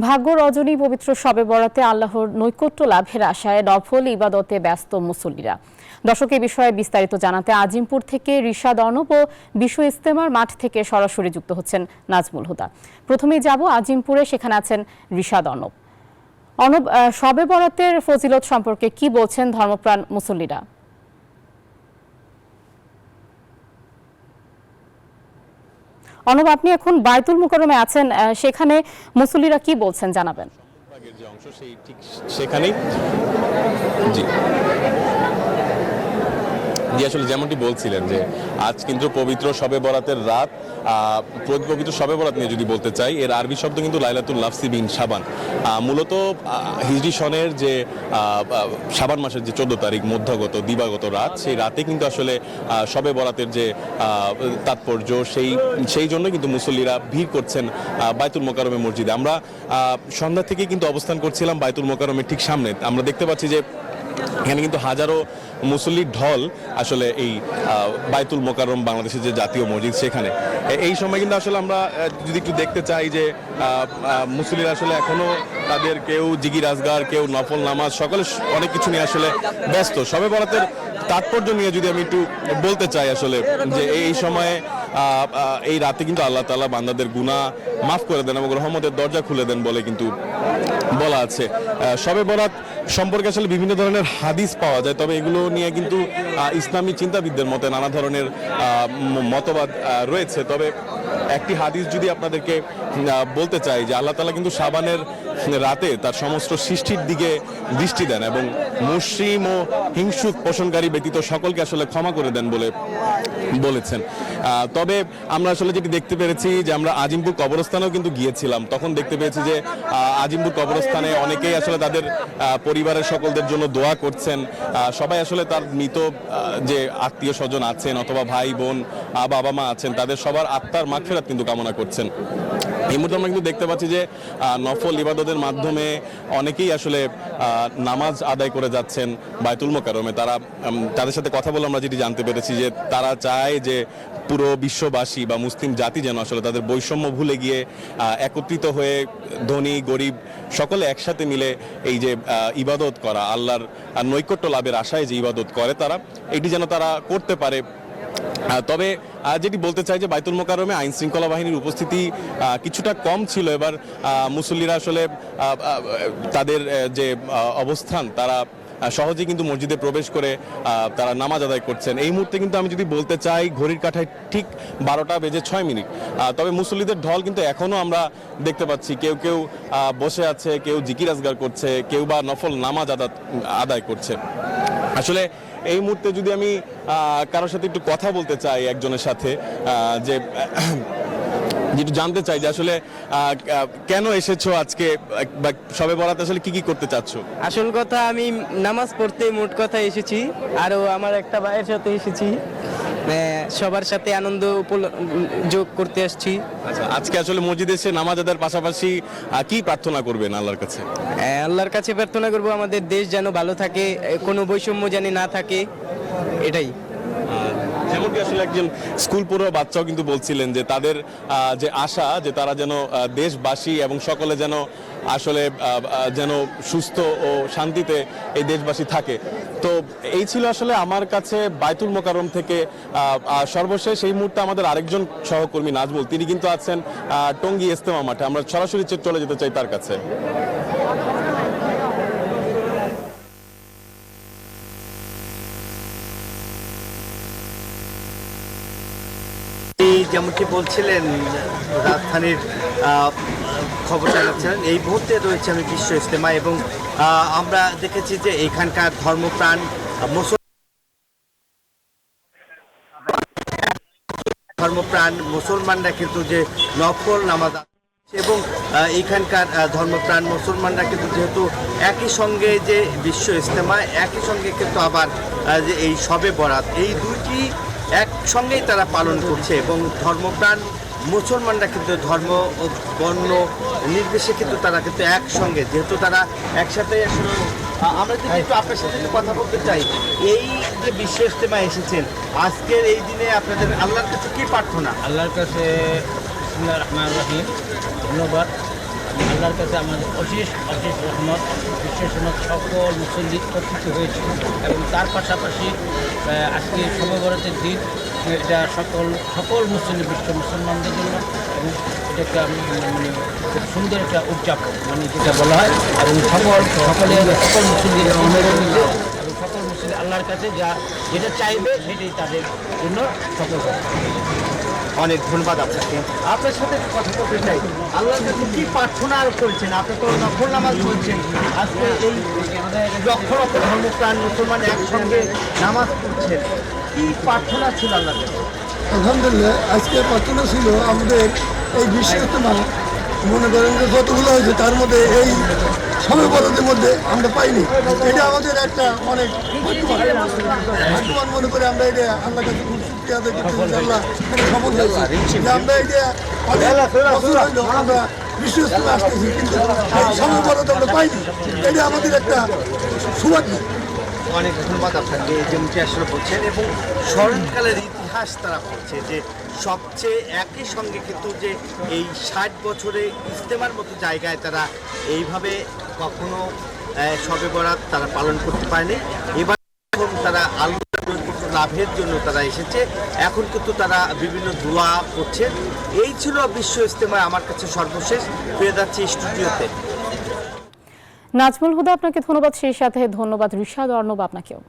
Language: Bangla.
ভাগ্য রজনী পবিত্র শবে বরাতে আল্লাহর নৈকট্য লাভের আশায় নফল ইবাদতে ব্যস্ত মুসল্লিরা। দর্শক এই বিষয়ে বিস্তারিত জানাতে আজিমপুর থেকে রিশাদ অর্ণব ও বিশ্ব ইজতেমার মাঠ থেকে সরাসরি যুক্ত হচ্ছেন নাজমুল হুদা। প্রথমেই যাব আজিমপুরে, সেখানে আছেন রিশাদ অর্ণব। অর্ণব, শবে বরাতের ফজিলত সম্পর্কে কি বলছেন ধর্মপ্রাণ মুসল্লিরা? অর্ণব, আপনি এখন বায়তুল মুকাররমে আছেন, সেখানে মুসল্লিরা কি বলছেন জানাবেন। যে অংশ সেই ঠিক সেখানেই জি আসলে যেমনটি বলছিলেন যে আজ কিন্তু পবিত্র শবে বরাতের রাত। পবিত্র শবে বরাত নিয়ে যদি বলতে চাই, এর আরবি শব্দ কিন্তু লাইলাতুল লাফসি বিন শাবান। মূলত হিজরি সনের যে শাবান মাসের যে 14 তারিখ মধ্যগত দিবাগত রাত, সেই রাতে কিন্তু আসলে শবে বরাতের যে তাৎপর্য সেই জন্য কিন্তু মুসল্লিরা ভিড় করছেন বায়তুল মোকাররমে মসজিদে। আমরা সন্ধ্যা থেকে কিন্তু অবস্থান করছিলাম বায়তুল মোকাররমের ঠিক সামনে। আমরা দেখতে পাচ্ছি যে এখানে কিন্তু হাজারো মুসল্লির ঢল আসলে এই বায়তুল মোকাররম, বাংলাদেশের যে জাতীয় মসজিদ, সেখানে এই সময় কিন্তু আসলে আমরা যদি একটু দেখতে চাই যে মুসল্লিরা আসলে এখনো তাদের কেউ জিকির আজগার, কেউ নফল নামাজ, সকলে অনেক কিছু নিয়ে আসলে ব্যস্ত। শবে বরাতের তাৎপর্য নিয়ে যদি আমি একটু বলতে চাই আসলে যে এই সময়ে এই রাতে কিন্তু আল্লাহ তাআলা বান্দাদের গুনাহ মাফ করে দেন এবং রহমতের দরজা খুলে দেন বলে কিন্তু বলা আছে। শবে বরাত সম্পর্কে আসলে বিভিন্ন ধরনের হাদিস পাওয়া যায়, তবে এগুলো নিয়ে কিন্তু ইসলামী চিন্তাবিদদের মতে নানা ধরনের মতবাদ রয়েছে। তবে একটি হাদিস যদি আপনাদেরকে বলতে চাই যে আল্লাহ তাআলা কিন্তু শাবানের রাতে তার সমস্ত সৃষ্টির দিকে দৃষ্টি দেন এবং মুসলিম ও হিংসুক পোষণকারী ব্যতীত সকলকে আসলে ক্ষমা করে দেন বলে বলেছেন। তবে আমরা আসলে যেটি দেখতে পেরেছি যে আমরা আজিমপুর কবরস্থানেও কিন্তু গিয়েছিলাম, তখন দেখতে পেয়েছি যে আজিমপুর কবরস্থানে অনেকেই আসলে তাদের পরিবারের সকলদের জন্য দোয়া করছেন। সবাই আসলে তার মৃত যে আত্মীয় স্বজন আছেন অথবা ভাই বোন বাবা মা আছেন, তাদের সবার আত্মার মাগফিরাত কিন্তু কামনা করছেন। এই মুহূর্তে আমরা কিন্তু দেখতে পাচ্ছি যে নফল ইবাদতের মাধ্যমে অনেকেই আসলে নামাজ আদায় করে যাচ্ছেন বায়তুল মোকাররমে। তাদের সাথে কথা বলে আমরা যেটি জানতে পেরেছি যে তারা চায় যে পুরো বিশ্ববাসী বা মুসলিম জাতি যেন আসলে তাদের বৈষম্য ভুলে গিয়ে একত্রিত হয়ে ধনী গরিব সকলে একসাথে মিলে এই যে ইবাদত করা, আল্লাহর নৈকট্য লাভের আশায় যে ইবাদত করে তারা, এটি যেন তারা করতে পারে। তবে যেটি বলতে চাই যে বায়তুল মোকাররমে আইন শৃঙ্খলা বাহিনীর উপস্থিতি কিছুটা কম ছিল। এবার মুসল্লিরা আসলে তাদের যে অবস্থান, তারা সহজেই কিন্তু মসজিদে প্রবেশ করে তারা নামাজ আদায় করছেন। এই মুহূর্তে কিন্তু আমি যদি বলতে চাই ঘড়ির কাঁটায় ঠিক 12টা বেজে 6 মিনিট। তবে মুসল্লিদের ঢল কিন্তু এখনো আমরা দেখতে পাচ্ছি। কেউ কেউ বসে আছে, কেউ জিকির আজগার করছে, কেউ বা নফল নামাজ আদায় করছে। আসলে এই মুহূর্তে যদি আমি কারোর সাথে একটু কথা বলতে চাই, একজনের সাথে যে যেটু জানতে চাই যে আসলে কেন এসেছো আজকে, শবে বরাতে আসলে কি করতে চাচ্ছ? আসল কথা আমি নামাজ পড়তে মোট কথা এসেছি, আরও আমার একটা ভাইয়ের সাথে এসেছি, সবার সাথে আনন্দ যোগ করতে আসছি। আচ্ছা, আজকে আসলে মসজিদে এসে নামাজ আদায়ের পাশাপাশি কি প্রার্থনা করবেন আল্লাহর কাছে? আল্লাহর কাছে প্রার্থনা করব আমাদের দেশ যেন ভালো থাকে, কোনো বৈষম্য যেন না থাকে, এটাই। যেমনকি আসলে একজন স্কুল পড়ুয়া বাচ্চাও কিন্তু বলছিলেন যে তাদের যে আশা যে তারা যেন দেশবাসী এবং সকলে যেন আসলে যেন সুস্থ ও শান্তিতে এই দেশবাসী থাকে। তো এই ছিল আসলে আমার কাছে বায়তুল মোকাররম থেকে সর্বশেষ। এই মুহূর্তে আমাদের আরেকজন সহকর্মী নাজমুল, তিনি কিন্তু আছেন টঙ্গী ইজতেমা মাঠে। আমরা সরাসরি চলে যেতে চাই তার কাছে। যেমনটি বলছিলেন রাজধানীর খবর জানাচ্ছিলেন, এই মুহূর্তে রয়েছে আমি বিশ্ব ইজতেমা এবং আমরা দেখেছি যে এখানকার ধর্মপ্রাণ মুসলমানরা কিন্তু যে নফল নামাজ এবং এখানকার ধর্মপ্রাণ মুসলমানরা কিন্তু যেহেতু একই সঙ্গে যে বিশ্ব ইজতেমা, একই সঙ্গে কিন্তু আবার যে এই শবে বরাত, এই দুইটি একসঙ্গেই তারা পালন করছে এবং ধর্মপ্রাণ মুসলমানরা কিন্তু ধর্ম ও বর্ণ নির্বিশেষে কিন্তু তারা কিন্তু একসঙ্গে, যেহেতু তারা একসাথে। আমরা যদি একটু আপনার সাথে কথা বলতে চাই, এই যে বিশ্ব ইজতেমায় এসেছেন আজকের এই দিনে আপনাদের আল্লাহর কাছে কি প্রার্থনা? আল্লাহর কাছে বিসমিল্লাহির রহমানির রহিম, ধন্যবাদ আল্লাহর কাছে আমার অশেষ অশেষ রহমত, বিশেষ রহমত সকল মুসল্লি একত্রিত হয়েছে এবং তার পাশাপাশি আজকে শবে বরাতের দিন এটা সকল মুসলিম বিশ্ব মুসলমানদের জন্য এবং এটা একটা মানে খুব সুন্দর একটা উদযাপন মানে যেটা বলা হয় এবং সকল মুসলিমের অনুরোধ নিতে এবং সকল মুসলিম আল্লাহর কাছে যেটা চাইবে সেটাই তাদের জন্য সফল হবে। অনেক ধন্যবাদ আপনাকে। আপনার সাথে একটু কথা বলতে চাই, আল্লাহর কাছে কি প্রার্থনা করেছেন? আপনি তো নফল নামাজ বলছেন, আজকে এই লক্ষ লক্ষ ধর্মপ্রাণ মুসলমান একসঙ্গে নামাজ পড়ছেন, কি প্রার্থনা ছিল আল্লাহর কাছে? আলহামদুলিল্লাহ, আজকে প্রার্থনা ছিল আমাদের এই বিশ্ব ইজতেমা, মনে করেন যে যতগুলো হয়েছে তার মধ্যে এই শবে বরাতের মধ্যে আমরা পাইনি। এটা আমাদের একটা অনেক ভাগ্যবান মনে করে আমরা এটা আল্লাহ কাছে খুব শুকরিয়া আদায় করতেছি। আল্লাহ এটা সফল হয়েছে যে আমরা এটা অনেক বছর হইলো আমরা বিশ্ব ইজতেমা আসতেছি, কিন্তু এই শবে বরাত আমরা পাইনি। এটা আমাদের একটা সৌভাগ্য। অনেক ধন্যবাদ আপনাকে, যেমনটি আসলে বলছেন এবং স্মরণকালের ইতিহাস তারা বলছে যে সবচেয়ে একই সঙ্গে কিন্তু যে এই 60 বছরে ইজতেমার মতো জায়গায় তারা এইভাবে কখনো শবে বরাত তারা পালন করতে পারেনি। এবার এখন তারা আল্লাহর নৈকট্য লাভের জন্য তারা এসেছে, এখন কিন্তু তারা বিভিন্ন দোয়া করছে। এই ছিল বিশ্ব ইজতেমা আমার কাছে সর্বশেষ। ফিরে যাচ্ছি স্টুডিওতে। নাজমুল হুদা আপনাকে ধন্যবাদ, সেই সাথে ধন্যবাদ রিশাদ অর্ণব আপনাকেও।